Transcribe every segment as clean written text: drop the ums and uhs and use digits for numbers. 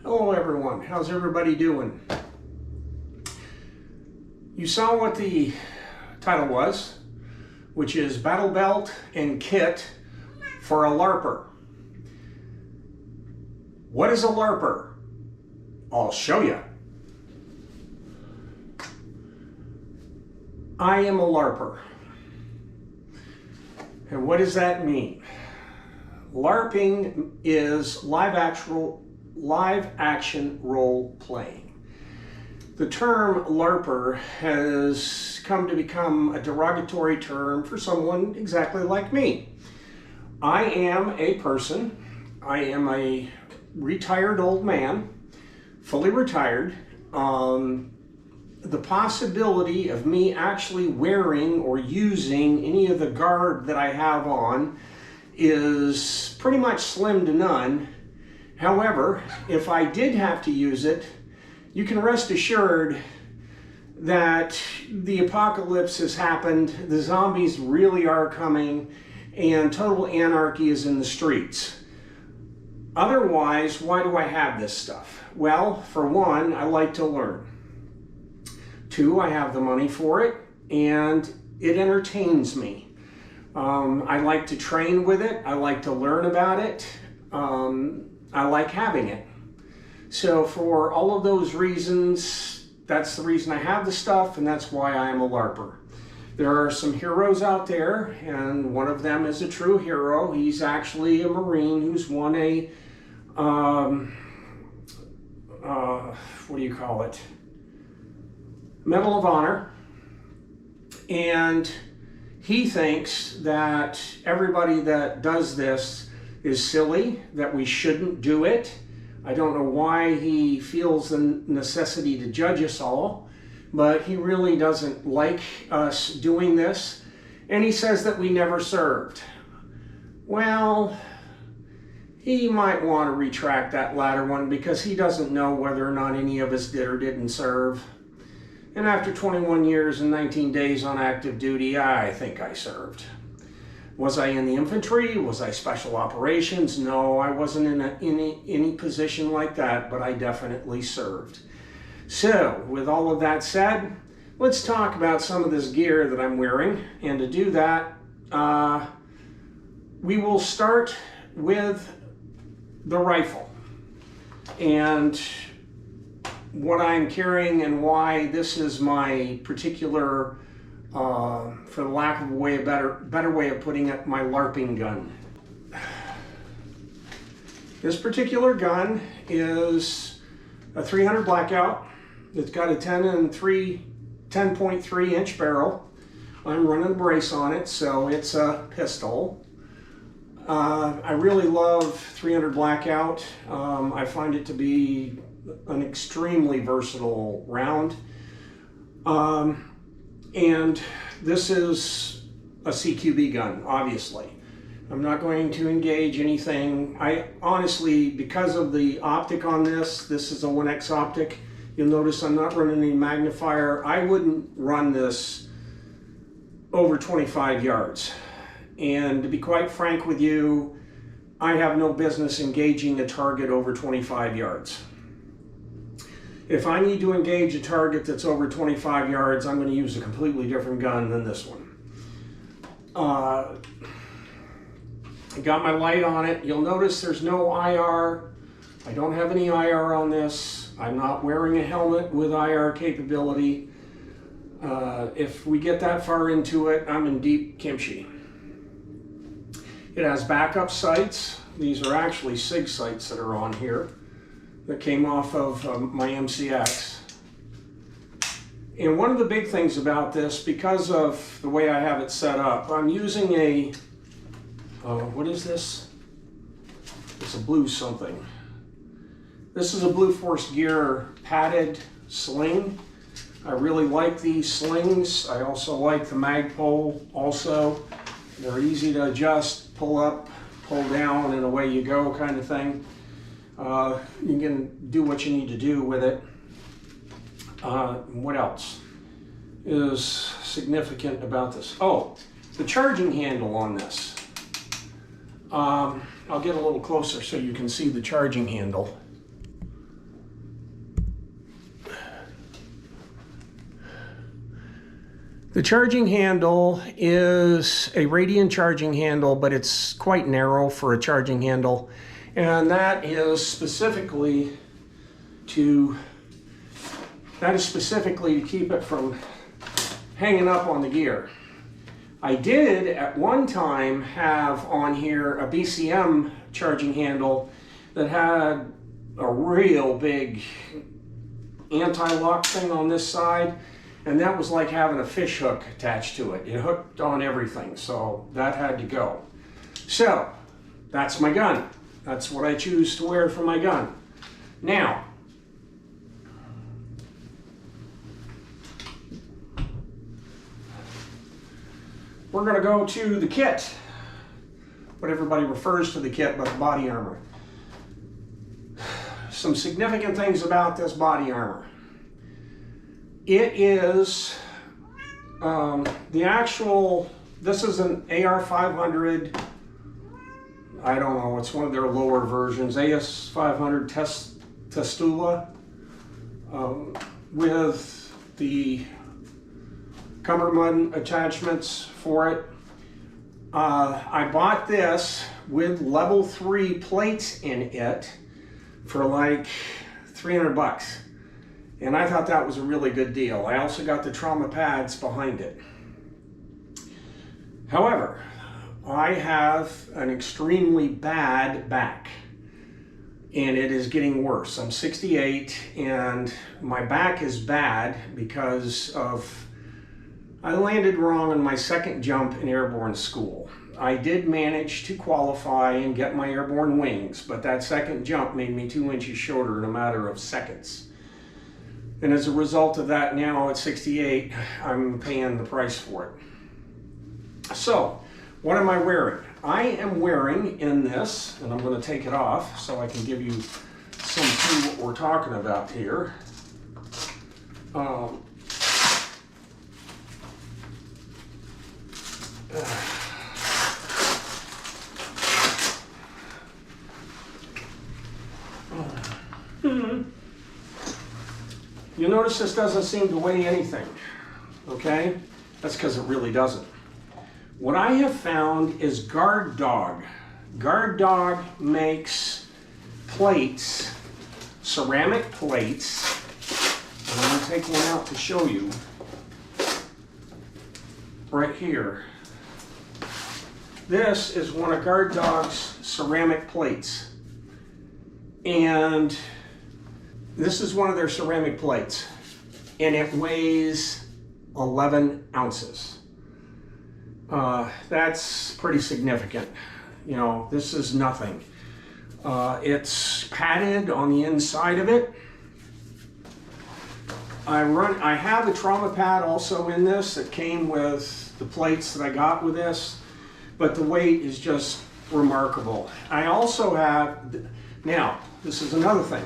Hello everyone, how's everybody doing? You saw what the title was, which is BattleBelt and Kit for a LARPer. What is a LARPer? I'll show you. I am a LARPer. And what does that mean? LARPing is live action role playing. The term LARPer has come to become a derogatory term for someone exactly like me. I am a person, I am a retired old man, fully retired. The possibility of me actually wearing or using any of the garb that I have on is pretty much slim to none. However, if I did have to use it, you can rest assured that the apocalypse has happened, the zombies really are coming, and total anarchy is in the streets. Otherwise, why do I have this stuff? Well, for one, I like to learn. Two, I have the money for it, and it entertains me. I like to train with it. I like to learn about it. I like having it. So for all of those reasons, that's the reason I have the stuff, and that's why I am a LARPer. There are some heroes out there, and one of them is a true hero. He's actually a Marine who's won a, what do you call it? Medal of Honor. And he thinks that everybody that does this is silly, that we shouldn't do it. I don't know why he feels the necessity to judge us all, but he really doesn't like us doing this. And he says that we never served. Well, he might want to retract that latter one because he doesn't know whether or not any of us did or didn't serve. And after 21 years and 19 days on active duty, I think I served. Was I in the infantry? Was I special operations? No, I wasn't in any position like that, but I definitely served. So, with all of that said, let's talk about some of this gear that I'm wearing. And to do that, we will start with the rifle. And what I'm carrying and why this is my particular, for the lack of a better way of putting it, my LARPing gun. This particular gun is a 300 Blackout. It's got a 10.3 inch barrel. I'm running a brace on it, so it's a pistol. I really love 300 Blackout. I find it to be an extremely versatile round. And this is a CQB gun, obviously. I'm not going to engage anything. I honestly, because of the optic on this is a 1X optic. You'll notice I'm not running any magnifier. I wouldn't run this over 25 yards. And to be quite frank with you, I have no business engaging a target over 25 yards. If I need to engage a target that's over 25 yards, I'm going to use a completely different gun than this one. I got my light on it. You'll notice there's no IR. I don't have any IR on this. I'm not wearing a helmet with IR capability. If we get that far into it, I'm in deep kimchi. It has backup sights. These are actually SIG sights that are on here that came off of my MCX. And one of the big things about this, because of the way I have it set up, I'm using a, what is this? It's a blue something. This is a Blue Force Gear padded sling. I really like these slings. I also like the Magpul also. They're easy to adjust, pull up, pull down, and away you go kind of thing. You can do what you need to do with it. What else is significant about this? Oh, the charging handle on this. I'll get a little closer so you can see the charging handle. The charging handle is a radian charging handle, but it's quite narrow for a charging handle. And that is specifically to keep it from hanging up on the gear. I did at one time have on here a BCM charging handle that had a real big anti-lock thing on this side, and that was like having a fish hook attached to it. It hooked on everything, so that had to go. So that's my gun. That's what I choose to wear for my gun. Now, we're going to go to the kit, what everybody refers to the kit, but the body armor. Some significant things about this body armor. It is this is an AR500, I don't know, it's one of their lower versions, AS500 Testula, with the cummerbund attachments for it. I bought this with level 3 plates in it for like 300 bucks. And I thought that was a really good deal. I also got the trauma pads behind it. However, I have an extremely bad back, and it is getting worse. I'm 68 and my back is bad because of I landed wrong on my second jump in airborne school. I did manage to qualify and get my airborne wings, but that second jump made me 2 inches shorter in a matter of seconds. And as a result of that, now at 68, I'm paying the price for it. So, what am I wearing? I am wearing in this, and I'm going to take it off so I can give you some clue what we're talking about here. You'll notice this doesn't seem to weigh anything, okay? That's because it really doesn't. What I have found is Guard Dog. Guard Dog makes plates, ceramic plates, and I'm going to take one out to show you right here. This is one of Guard Dog's ceramic plates, and this is one of their ceramic plates, and it weighs 11 ounces. That's pretty significant. You know, this is nothing. It's padded on the inside of it. I have a trauma pad also in this that came with the plates that I got with this, but the weight is just remarkable. I also have, now, this is another thing.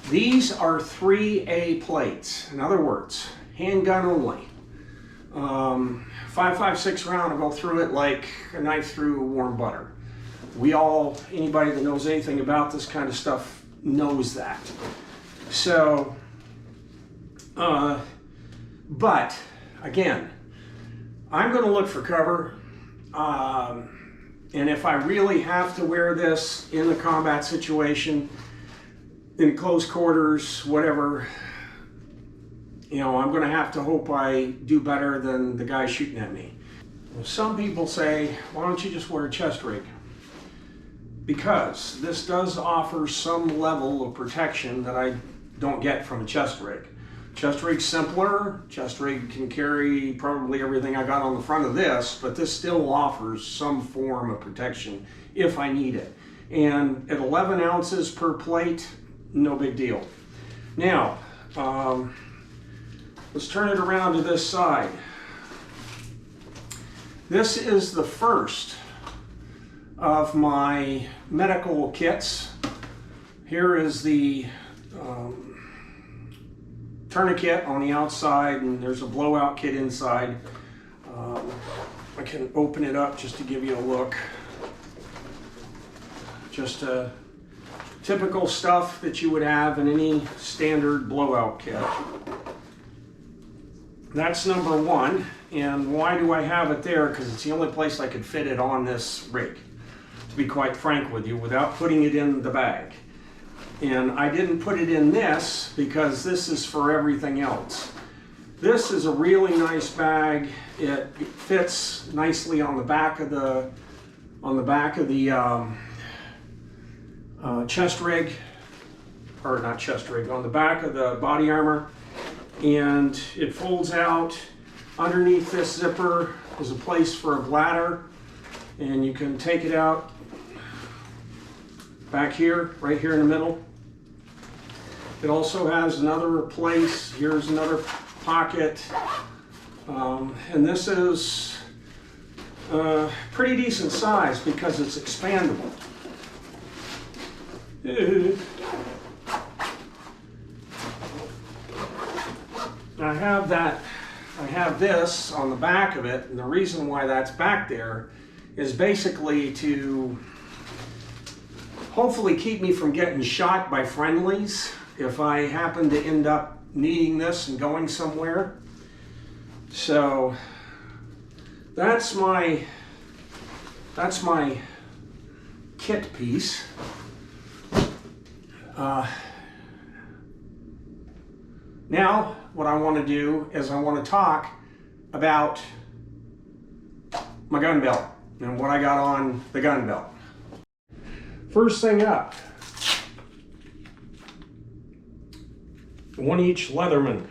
These are 3A plates. In other words, handgun only. 5.56 round will go through it like a knife through warm butter. Anybody that knows anything about this kind of stuff knows that. So, but again, I'm going to look for cover. And if I really have to wear this in the combat situation, in close quarters, whatever, you know, I'm going to have to hope I do better than the guy shooting at me. Some people say, why don't you just wear a chest rig? Because this does offer some level of protection that I don't get from a chest rig. Chest rig's simpler. Chest rig can carry probably everything I got on the front of this, but this still offers some form of protection if I need it. And at 11 ounces per plate, no big deal. Now, let's turn it around to this side. This is the first of my medical kits. Here is the tourniquet on the outside, and there's a blowout kit inside. I can open it up just to give you a look. Just typical stuff that you would have in any standard blowout kit. That's number one. And why do I have it there? Because it's the only place I could fit it on this rig, to be quite frank with you, without putting it in the bag. And I didn't put it in this because this is for everything else. This is a really nice bag. It fits nicely on the back of the chest rig, or not chest rig, on the back of the body armor, and it folds out. Underneath this zipper is a place for a bladder, and you can take it out back here, right here in the middle. It also has another place. Here's another pocket, and this is pretty decent size because it's expandable. I have this on the back of it, and the reason why that's back there is basically to hopefully keep me from getting shot by friendlies if I happen to end up needing this and going somewhere. So that's my kit piece. Now what I want to do is I want to talk about my gun belt and what I got on the gun belt. First thing up, one each Leatherman,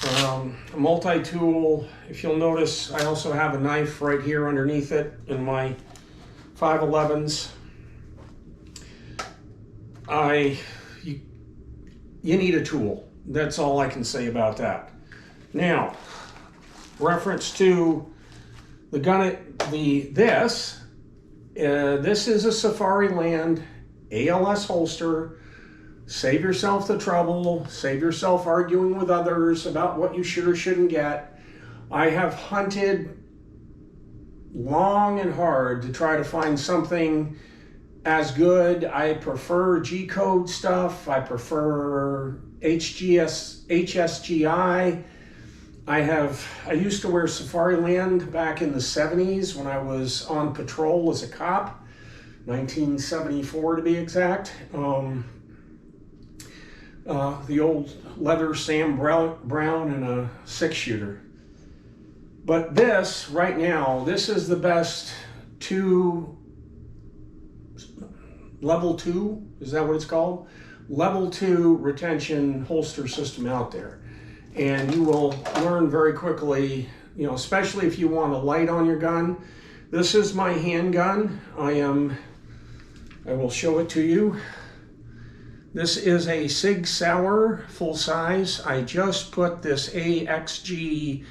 a multi-tool. If you'll notice, I also have a knife right here underneath it in my 511s. You need a tool. That's all I can say about that. Now, reference to the gun, this is a Safariland ALS holster. Save yourself the trouble, save yourself arguing with others about what you should or shouldn't get. I have hunted long and hard to try to find something as good. I prefer G-code stuff. I prefer HSGI. I used to wear Safariland back in the 70s when I was on patrol as a cop, 1974 to be exact. The old leather Sam Brown and a 6-shooter. But this, right now, this is the best level 2, is that what it's called? Level 2 retention holster system out there. And you will learn very quickly, especially if you want a light on your gun. This is my handgun. I will show it to you. This is a Sig Sauer full size. I just put this AXG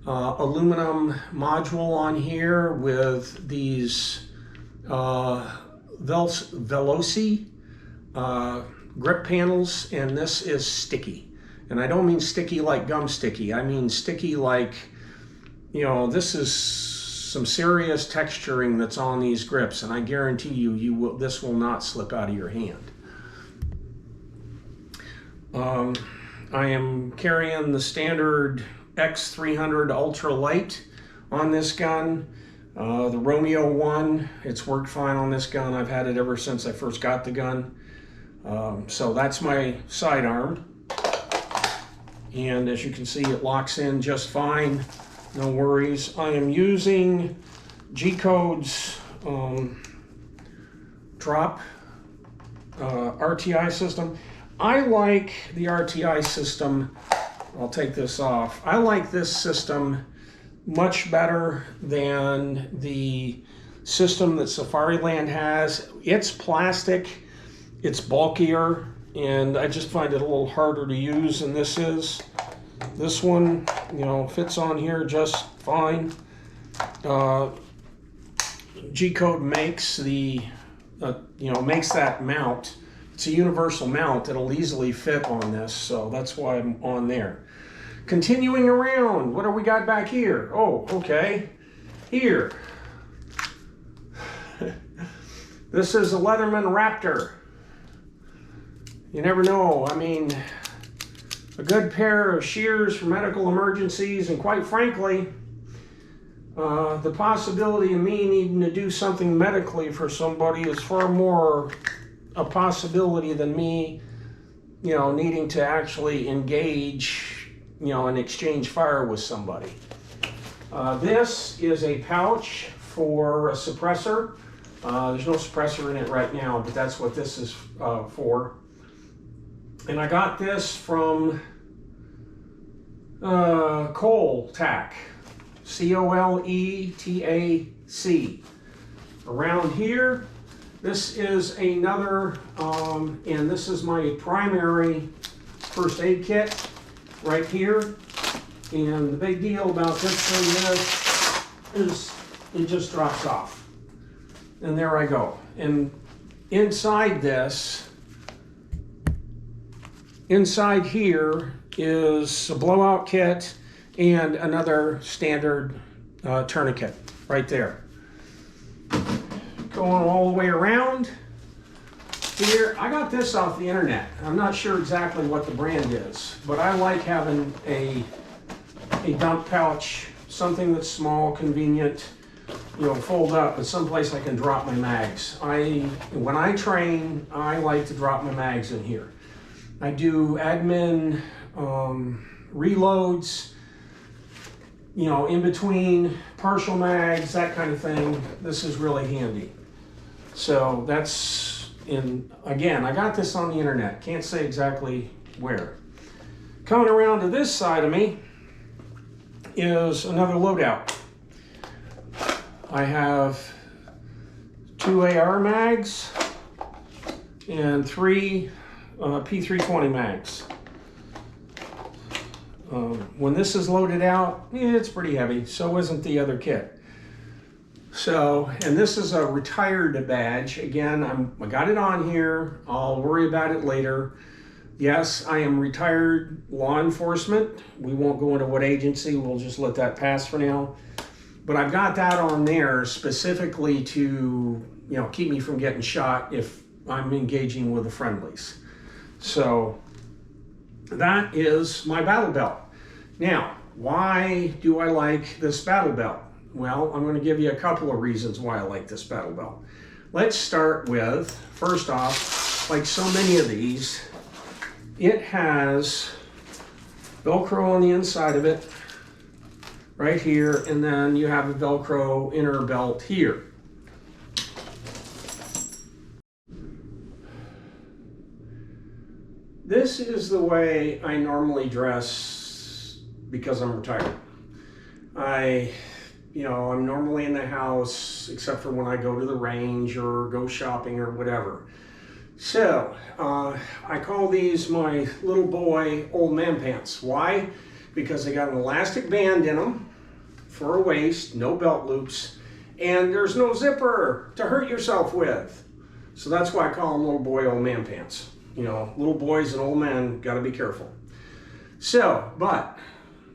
aluminum module on here with these Veloci grip panels, and this is sticky. And I don't mean sticky like gum sticky. I mean sticky like, this is some serious texturing that's on these grips, and I guarantee you, this will not slip out of your hand. I am carrying the standard X300 Ultra Light on this gun. The Romeo 1, it's worked fine on this gun. I've had it ever since I first got the gun. So that's my sidearm. And as you can see, it locks in just fine. No worries. I am using G-Code's drop RTI system. I like the RTI system. I'll take this off. I like this system much better than the system that Safariland has. It's plastic, it's bulkier, and I just find it a little harder to use than this is. This one, fits on here just fine. G-Code makes makes that mount. It's a universal mount that'll easily fit on this, so that's why I'm on there. Continuing around, what do we got back here? Oh, okay. Here. This is a Leatherman Raptor. You never know. I mean, a good pair of shears for medical emergencies, and quite frankly, the possibility of me needing to do something medically for somebody is far more a possibility than me, needing to actually engage, and exchange fire with somebody. This is a pouch for a suppressor. There's no suppressor in it right now, but that's what this is for. And I got this from Coletac, C-O-L-E-T-A-C. Around here, this is another, and this is my primary first aid kit right here. And the big deal about this thing is it just drops off. And there I go. And inside this, inside here is a blowout kit and another standard tourniquet right there. Going all the way around here, I got this off the internet. I'm not sure exactly what the brand is, but I like having a dump pouch, something that's small, convenient, fold up, but someplace I can drop my mags. When I train, I like to drop my mags in here. I do admin reloads, in between partial mags, that kind of thing. This is really handy. So that's again, I got this on the internet. Can't say exactly where. Coming around to this side of me is another loadout. I have 2 AR mags and 3 P320 mags. When this is loaded out, it's pretty heavy, so isn't the other kit. So, and this is a retired badge. Again, I got it on here. I'll worry about it later. Yes, I am retired law enforcement. We won't go into what agency. We'll just let that pass for now. But I've got that on there specifically to, keep me from getting shot if I'm engaging with the friendlies. So that is my BattleBelt. Now, why do I like this BattleBelt? Well, I'm going to give you a couple of reasons why I like this BattleBelt. Let's start with, first off, like so many of these, it has Velcro on the inside of it, right here, and then you have a Velcro inner belt here. This is the way I normally dress because I'm retired. I'm normally in the house except for when I go to the range or go shopping or whatever. So, I call these my little boy old man pants. Why? Because they got an elastic band in them for a waist, no belt loops, and there's no zipper to hurt yourself with. So that's why I call them little boy old man pants. Little boys and old men got to be careful. So, but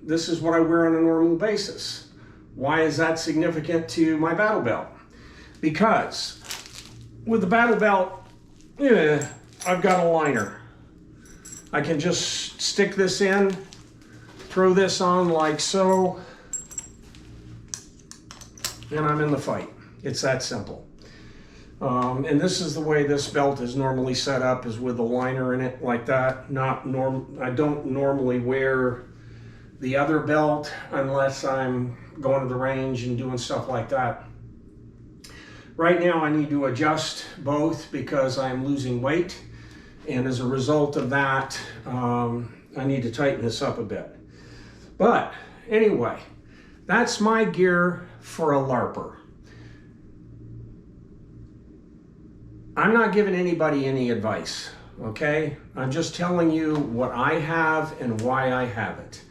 this is what I wear on a normal basis. Why is that significant to my BattleBelt? Because with the BattleBelt, I've got a liner. I can just stick this in, throw this on like so, and I'm in the fight. It's that simple. And this is the way this belt is normally set up, is with a liner in it like that. I don't normally wear the other belt unless I'm going to the range and doing stuff like that. Right now I need to adjust both because I'm losing weight, and as a result of that, I need to tighten this up a bit. But anyway, that's my gear for a LARPer. I'm not giving anybody any advice, okay? I'm just telling you what I have and why I have it.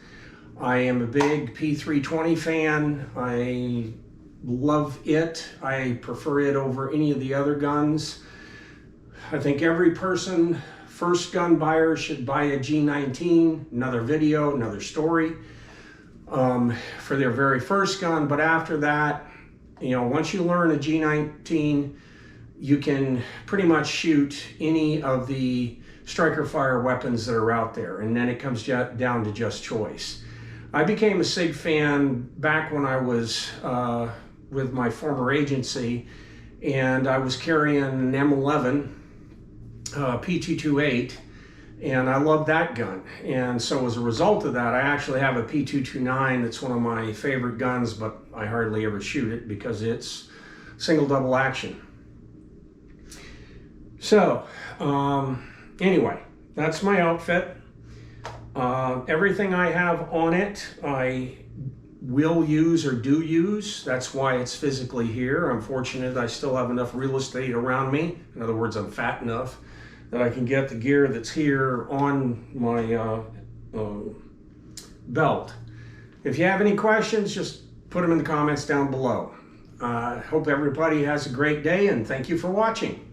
I am a big P320 fan. I love it. I prefer it over any of the other guns. I think every person, first gun buyer, should buy a G19, another video, another story, for their very first gun. But after that, once you learn a G19, you can pretty much shoot any of the striker fire weapons that are out there, and then it comes down to just choice. I became a SIG fan back when I was with my former agency, and I was carrying an M11 P228, and I love that gun. And so as a result of that, I actually have a P229 that's one of my favorite guns, but I hardly ever shoot it because it's single double action. So anyway, that's my outfit. Everything I have on it, I will use or do use. That's why it's physically here. I'm fortunate I still have enough real estate around me. In other words, I'm fat enough that I can get the gear that's here on my belt. If you have any questions, just put them in the comments down below. Hope everybody has a great day, and thank you for watching.